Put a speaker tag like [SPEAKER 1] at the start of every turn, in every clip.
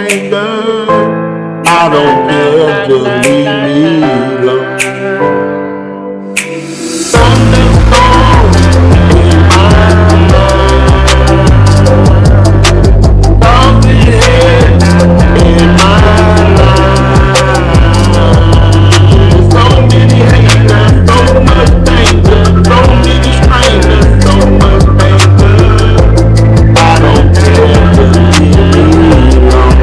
[SPEAKER 1] anger. I don't care, just leave me alone. Thunderstorms in my mind, tossing heads in my mind. So many haters, so much danger, so many strangers, so much danger. I don't care, just leave me alone.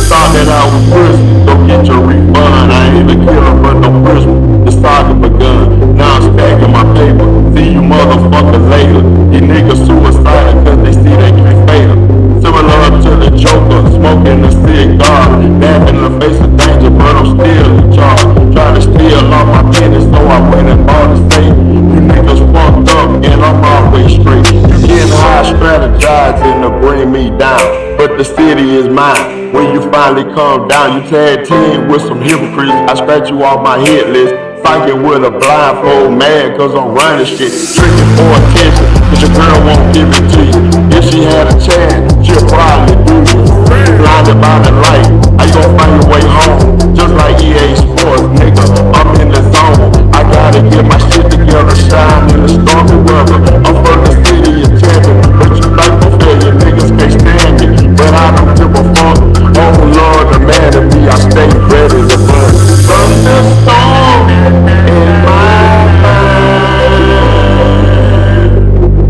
[SPEAKER 1] Thought that I was prison, go get your refund. I ain't even killing but no prison. The saga begun. Now I'm stacking my paper. See you motherfuckers later. These niggas suicidal cause they see they can't fail. Similar to the Joker, smoking a cigar. Damn in the face of danger, but I'm still in charge. Try to steal all my pennies, so I went and bought a safe. You niggas fucked up and I'm always straight. You getting high, strategizing to bring me down, but the city is mine. When you finally come down, you tag team with some hypocrites. I scratch you off my hit list. Fighting with a blindfold mad cause I'm running shit. Tricking for attention cause your girl won't give it to you. If she had a chance, she'll probably do you. Blinded by the light, how you gon' find your way home? Just like EA Sports, nigga, I'm in the zone. I gotta get my shit together, shine in the stormy weather. I'm from the city of champion, but you like to failure, niggas can't stand me. But I don't give a fuck, oh Lord, the man of me, I stay ready to burn. Thunderstorms in my mind,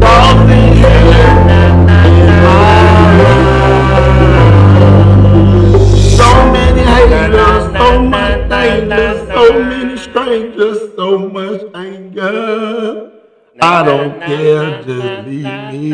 [SPEAKER 1] tossing heads in my mind. So many haters, so much danger, so many strangers, so much anger. I don't care, just leave me